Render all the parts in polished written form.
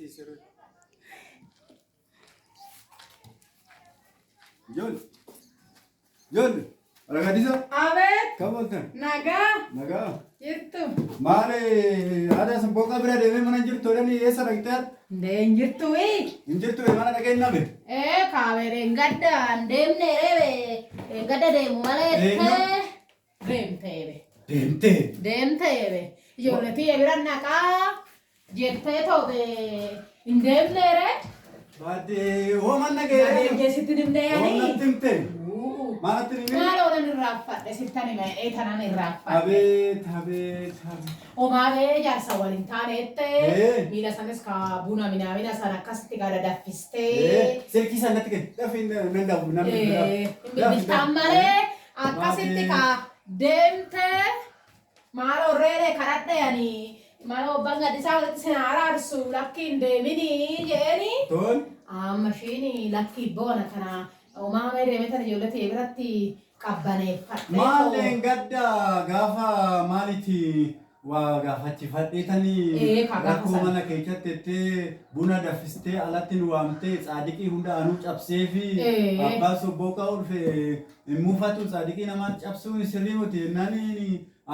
sirri. Ijoollee Ragadiisa. Abeet. Kabajan. Nagaa. Nagaa. Jirtu. Maali aadaa sabbooqa bira deemee mana jirtu jedhanii eessa dhaqxee? Ndeen jirtu wii. Hin jirtu mana dhaqeen nabe. Kaamereen gadda deemne reebe gadda deemu malee deemteebe. Deemteebe. Ijoolletii bira naqaa jettee toobe hin deemneere. Baadiyyaa hooman nageere. Baadiyyaa sitti dimnee yaanii. Hooman timte. Maanatti nimee. Maal oolan irraanfadhe sittani mee tanan irraanfadhe. Abeet. Omaabee jaarsa waliin taaneette miila sanis ka buna minaamina san akkasitti gaada daffistee. Silkii sanatti gadi dafin nan dabu namni. Bilbiltaan malee akkasitti ka deemtee maal orreelee kadhadhe yaani maal obbaan gadhisaa walitti sin araarsu lakkiin deeminii jeeni. Toon. Amma ishiin lakkii boona kana. Omaamee deemetan ijoollee biratti qabbaneeffadhe. Maaleen gadda gaafa maalitti waa gaafachifadheetanii rakkoo mana keessatti buna daffistee alatti nu waamtee tsaadiqii hunda anuu cabsee fi abbaa sobbooqaa dhufe hin muufatu tsaadiqii namaan cabsuun sirrii miti jennaan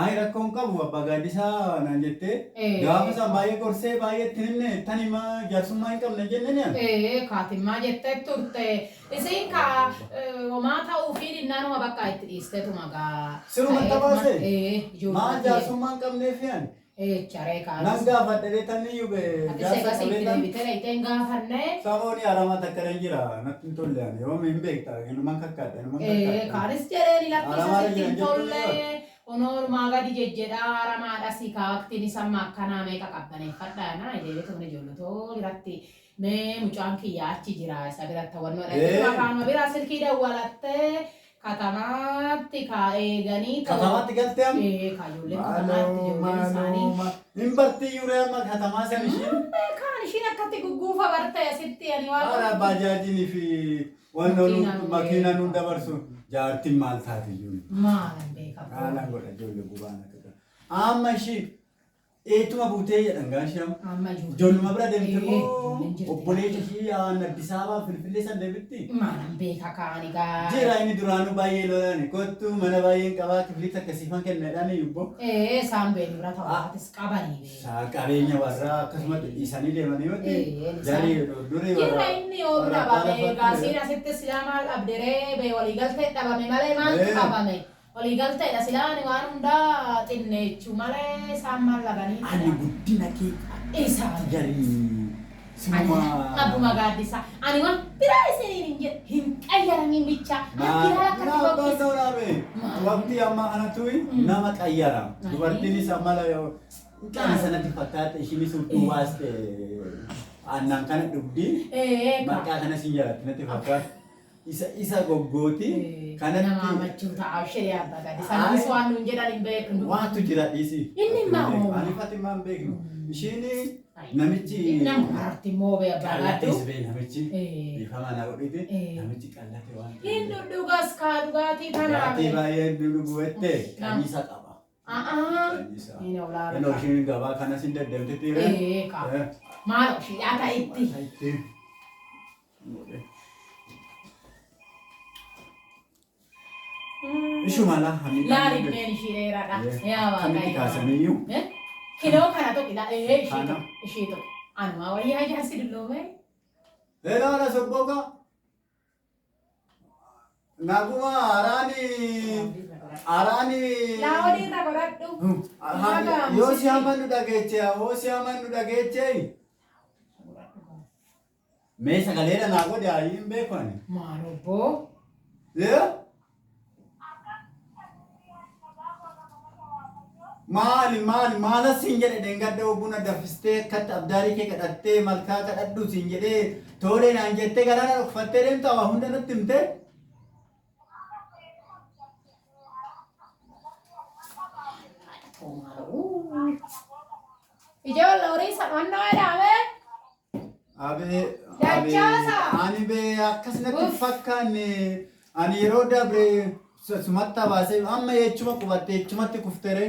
Ayi rakkoon qabu abbaa gaaddisaa naan jettee gaafa isaan baay'ee gorsee baay'ee itti himne tan himaa jaarsummaa hin qabne jenneen. Kaatimmaa jettee turte isiin ka homaa ta'uu fi dinnaanuma bakka itti dhiisteetuma gaa. Siruma tabaase maal jaarsummaa hin qabneef yaan. Charee kaas. Nan gaafadhe tanni yube. Jaarsa qabatan. Bitee iteen gaafanne. Samooni aramaa takka dan jira natti hin tolle ani yoo hin beekta inumaan kakkaadha inumaan kakkaadha. Kaanis jedhee ni lakkisa sitti hin tolle. Onorumaa gadi jejjedhaa aramaadha si kaaktiin samma akkanaa meeqa qabbaneeffadhaa na ijeelee tumne ijoolletoo biratti mee mucaan kiyyaa achi jira isa biratti hawwannoo dhaggeeffatu afaanuma biraa silkii dawwalattee katamaatti eeganii katamaatti galteem kaayyoolleen katamaatti ijoolleen isaanii hin bartii yuree amma katamaa san ishiin kaan ishiin akkatti gugguufa bartee asitti ani waan ara baajaajinii fi wannoon makiinaan nu dabarsu jaartiin maal taati iyyuu maalan beekamu maalan godha ijoollee gubaana akka amma ishii eetuma buutee jedhan gaasham ijoolluma bira deemte moo obboleetti ishii Addis Ababaa Finfinnee san deebitti maalan beeka kaani gaa jira inni duraanuu baay'ee lolani kottu mana baay'een qabaa kiflitti akkasiifan kenneedhaan yubbo isaan beeni bira ta'aatis qabanii qabeenya warraa akkasuma dhiisanii deemanii yoo jarii durii jira inni yoo dhabame gaasiin asitti silaa maal dhabderee bee waliigaltee dhabame malee maaltu dhabame waliigalteedha silaani waan hundaa xinneechuu malee isaan maal labanii ani guddina kee isaan jarii abbuma gaaddisa ani waan biraa isiniin hin qayyaramin bicha waqtii amma kanatui nama qayyara dubartiinis amala kan sanatti fakkaata ishinis duwwaaste aannan kana dhugdi maqaa kana sin jalatti natti fakkaata isa goggooti kanatti nama machuu ta'a shiree abbaa gaaddisa waan nuun jedhan hin beeknu waantu jira dhiisi inni maa'oo ani fatima hin beeknu ishiin namichi namatti moobee abbaa namichi bifama na godhite namichi qallate waan hin dhugas kaa dhugaatii kanaaf baay'ee dhuguwette kanisa qaba Inoshin gabaa kanas hin deddeemte xiire. Maal oshidhaa ta'itti. Ishumala hamidha. Laali meen ishireeradha. Yaa waa Kamitti kaasaniyyuu. Kiloo kana tokko ishii tokko. Anuma wayyaa jaarsi dulloome. Leelaana sobboka. Naguma araani. Laawwadii irra godhadhu. Yoo si hamannu dhageechee. Mee sagaleedha naa godhe hin beekani. Maal obboo? Maala siin jedhe dengadda buna daffistee akkatti abdaarii kee kadhattee malkaa kadhadhu siin jedhee toolee naan jettee garaana dhokfattee deemta waa hunda natti himte. Ijoollee horii saphannoo jedhame. Ani bee akkasumatti fakkaanne ani yeroo dabre sumatti baasee amma jechuma qubatte jechumatti kuftere.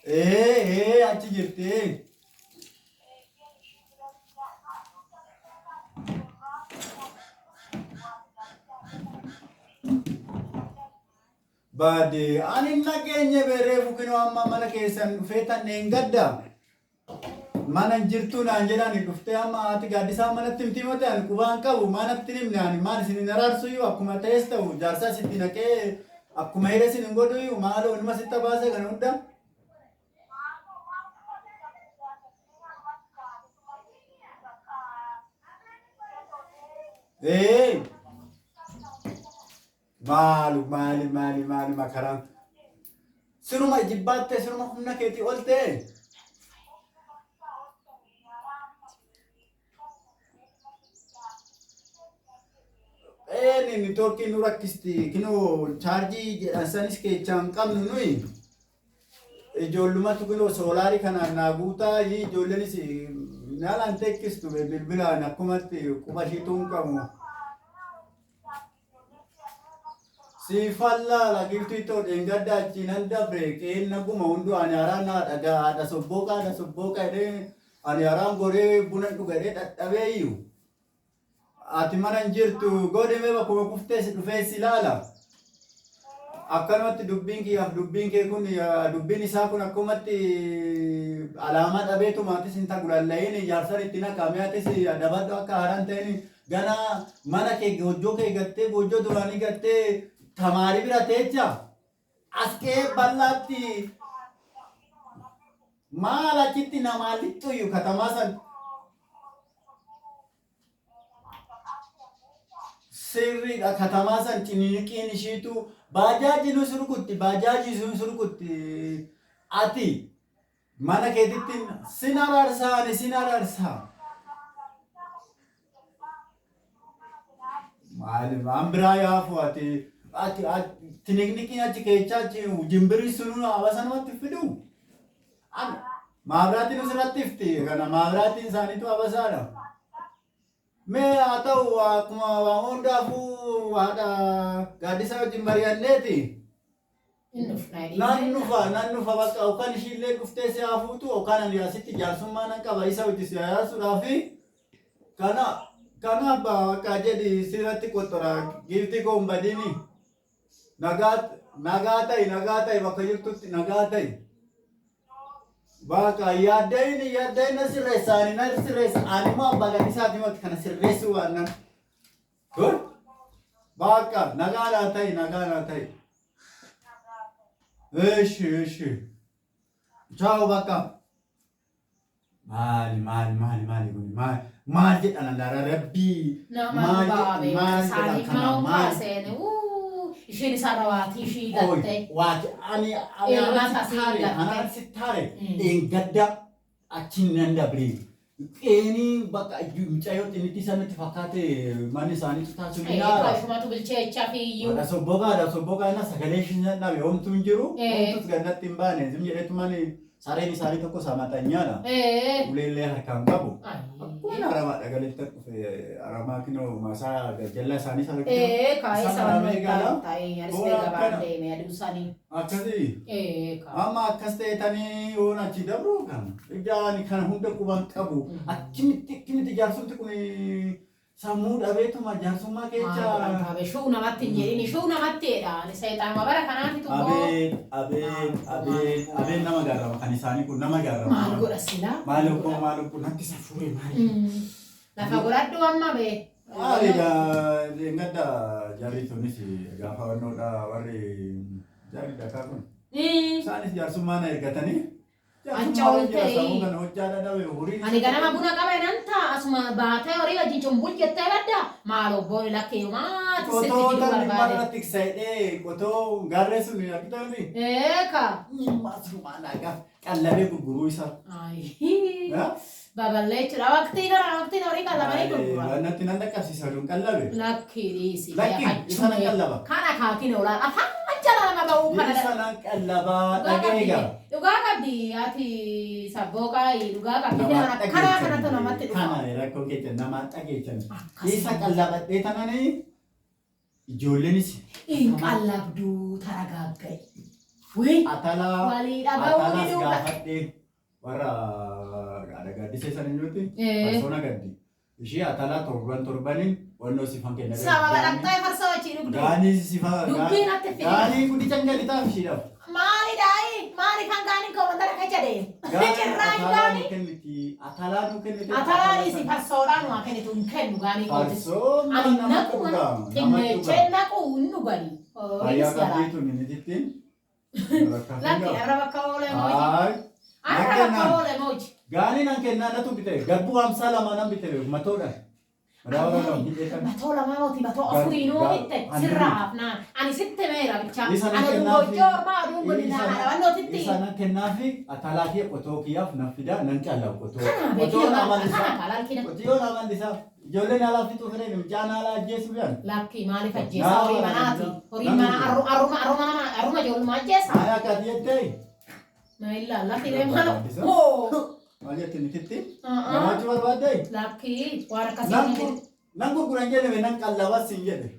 Achi jirti. Bade ani nageenya beree bukino amma mana keessan dhufee tanneen gadda. Mana jirtu naan jedhani dhuftee amma ati gaaddisaa manatti himtii moo ta'an qubaan qabu manatti himne ani maan isin hin araarsuyyuu akkuma ta'es ta'u jaarsaa sitti naqee akkuma hidha isin hin godhuyyuu maaloo nima sitta baasee kana hunda. Maali makaraan. Siruma jibbaattee siruma humna keetii ol ta'e. Ni torki nu rakkisti kino chargii jedhansanis keechaan qabnu nuyi. Ijoollumatu kino soolaarii kanaan naa guutaa ijoollenis naalaan tekkistu bilbilaan akkumatti quba ishiituun qabu. Sifalla la gifti to dengadda achinan dabre ke naguma hundu ani arana daga ada sobboka de ani aran gore buna dhugade dadhabeeyyu ati maran jirtu gode me bakuma kufte dhufe silala akkanumatti dubbiin kee kun dubbiin isaa kun akkumatti alaama dhabeetu maatis hin tagulallayin jaarsan itti naqameatis dabaddo akka haran ta'in gana mana kee gojjoo kee gattee gojjoo duraanii gattee Tamari bira teecha askee bal'aatti maal achitti namaa lixxuyyu katamaa san sirriidha katamaa san ciniiniqiin ishiitu baajaaji nu surkutti ati mana keetitti sin araarsaa maali waan biraa yaafu ati tinignikin achi keechaa jimbiri sunu abasanumatti fidu. Maabiraatiin asirratti ifti kana maabiraatiin isaaniitu abasaadha. Mee haa ta'u akkuma waan hundaafuu haadha gaaddisaa wajjin mari'anneeti. Nan nufa bakka yookaan ishiillee dhuftee si haafuutu yookaan ani asitti jaarsummaa nan qaba isa wajji si hayaasuudhaafi kana bakka jedhi sirratti qottora giifti koo hin badini. Nagaa ta'i bakka jirtutti nagaa ta'i. Bakka yaaddayin na sirreessa ani moo abbaa gadhiisaati moti kana sirreessu waan nan. Kun bakka nagaadhaa ta'i. Eshi. Ciao bakka. Maali kun maal jedhan alaara rabbii. Nama baabee saanii maa baaseen isheen isa rawaatii ishii gattee. Waati ani sittaare gadda achiin nan dabree. Qeenii bakka mucayyoo xinnitti sanatti fakkaate manni isaaniitu taasisu nyaara. Shumatu bilcheechaa fi iyyuu. Adda sobboqaa inna sagalee isheen dhabe homtuu hin jiru. Homtuus gannatti hin baane zim jedhetu mani sareen isaanii tokko samatanyaadha. Uleellee harkaan qabu. Kun aramaa dhagaleetta dhufe aramaa kinoo maasaa gajjallaa isaanii sana kinoo. Kaayee sababa ta'ee yaadisee gabaan deemee aduu isaanii. Akkasii. Amma akkas ta'etanii yoon achi dabru kan ijaan kan hunda quban qabu. Akkimitti jaarsumti kun sammuu dhabeetuma jaarsummaa keessa. Shuu namatti hin jedhini shuu namattiidha. Seexaanuma bara kanaati tokko. Abeen nama gaarrama kan isaanii kun nama gaarrama. Maal godha silaa? Maal obboo nakki safuure maali? Lafa godhadhu amma bee. Gadda jarri tunis gaafa wannoodha warri jarri dhakaa kun. Isaanis jaarsummaa na ergatanii. Ani ganama buna qabe nan ta'a asuma baatee horii wajjin cumbul jettee badda maal obboon lakkee maati sitti jiru barbaade. Qotoo tiksadhee qotoo gaarree sun argitanii. Eeka. Maasumaan dhagaa qallabee gurguruu isaa. Babal'ee jira waqtiin horii qallabanii gurgura. Wannatti nan dhaqqabsiisa duun qallabe. Lakkii dhiisi. Lakkii isa nan qallaba. Kana kaakin oolaa afaan jala nama ba'uu kana. Isa nan qallabaa dhageega. Dhugaa qabdi ati sabbooqaa dhugaa qabdi karaa kanatti namatti dhufa. Kana rakkoo keessa nama dhageechan. Isa qallabadhee tananii ijoolleenis. Hin qallabduu taragaagga'i. walii dhaga'uu atalas diduu gaafadhee warra gaddisee san hin jirti farsona gaddi. Ishee atalaa torbaniin wannoo sifan kenna. Sababa dhaqxee farsoo achii dhugdu. Gaanii sifa Dubbiin atti fide. gaanii guddichan gadi taa'u ishiidhaaf. Maali daa'i? Maali kan gaaniin koo wanta dhaqee jedhee? Cirraash gaanii? Atalaa nu kenniti. Atalaa isi farsoodhaan waa kennitu hin kennu gaanii kootis. Farsoon Ani nama naqu mana dhugaa. xinneechee naqu hin dhugani. Fayyaa qabdiitu minitittiin. Lakki arra bakka oolee mooji. Arra bakka oolee mooji. Gaanii nan kennaa natu bite. Gabbuu hamsaa lama nan bite matoodhaan. Matoo lamaa mooti matoo afuriinuu bitte sirraa hafnaan. Ani sitti meera bichaa. Ani dungojjoo ormaa aduun godina haadha wannootitti. Isa nan kennaafi atalaa fi qotoo kiyyaaf nan fida nan callaa qotoo. Kana beekii kana kalaalkina. Qotiyyoon amandisaa. Ijoolleen alaa fixuu fedhan mijaan alaa ajjeesu yan. Lakki maaliif ajjeesa horii manaati. Horii mana arruma ijoolluma ajjeesa. Aayaa akkati jettee. Maayilaa lakki deemana. Hoo. Maal jettee mititti? Namaatti barbaaddee? Lakki waan akkasii. Nan gurguran jedhame nan qallabas hin jedhe.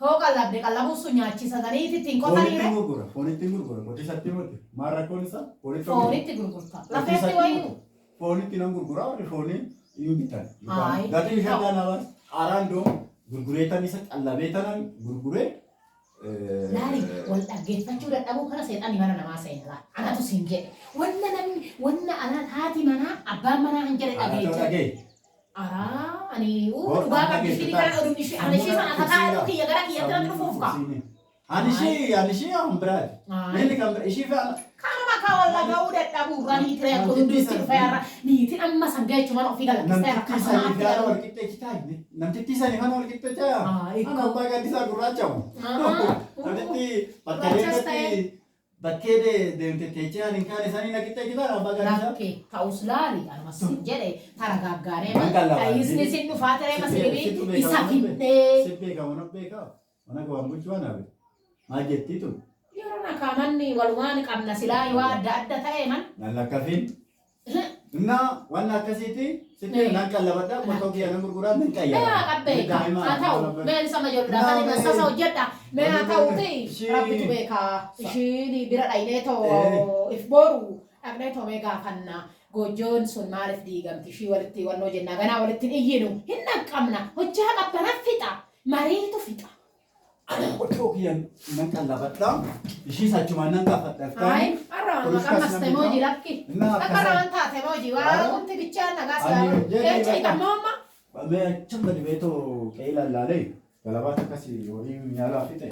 Hoo qallabde qallabuun sun nyaachisatanii ittiin qotaniire. Foonitti gurgura. Qotisatti miti. Maal rakkoon isaa? Foonitti gurgurta. Lafeetti wayinu. Foonitti nan gurgura. Fooniin hin bitan. Gatii shaggaa namas haaraan doon gurgureetan isa qallabee tanan gurguree. Laali wal dhaggeeffachuu dadhabuu kana seexanni mana namaa seenaa. Anatu siin jedhe. Wanna anaan haati manaa abbaan manaa hin jedhe dhageecha. Araa ani dhugaa qabdi ishii kana oduu ishii ani ishii sana tataa kiyya gara kiyya bira dhufuuf ka. Ani ishii hambiraati. Inni kan ishii faana. Kana maka walla ga'uu dadhabuu ranii tiree akka hunduutti dhufee har'a niitiin amma sangaa jechuun mana ofii galakkisee rakka namtittii sanii kana wal qixxeechaa. Ana abbaa gaddisaa gurraachamu. Namtitti bakkee deemte teechee ani kan isaanii na qixxeessitaa abbaa gaddisaa. Lakkee ta'us laali anumas hin jedhe tara gaggaarii taayisni sin dhufaa tiree masiibii isa fidhee. Si beeka mana beeka mana gabaan bulchuu waan hafe maal jettii tun. Yeroo nakamanni walumaan qabna silaa yoo adda adda ta'e man. Nan lakkafin. Na waan akkasiiti sitti nan qallabadha qotoo kiyya nan gurguraa nan qayyaa. Mee qabbeeka haa ta'u mee sama ijoollee kan inni sasa hojjedha mee haa ta'uti rabbitu beeka ishiin bira dhaynee too if boru dhaqnee too mee gaafanna gojoon sun maaliif diigamti ishii walitti wannoo jenna ganaa walitti iyyinu hin naqqabna hojjaa qabbana fixa mariitu fixa. Qotoo kiyya nan qallabadha ishii sachumaan nan gaafadha. Ay arraan maqaan asteemooji lakki. Akkarraan taate mooji waa kunti bichaan nagaa siyaa eecha hidhammoomma. Mee achuma dibeetoo qe'ee lallaalee galabaata akkasii horii nyaalaa fixe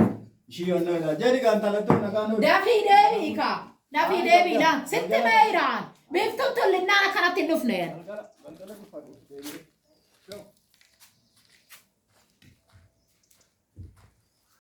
ishii yonnoo ilaa jedhi gaantalattuu nagaan oolu. Dafii deebii kaa dafii deebiidhaan sitti meeyiraan beektuutti ollinnaan akkanatti hin dhufneen.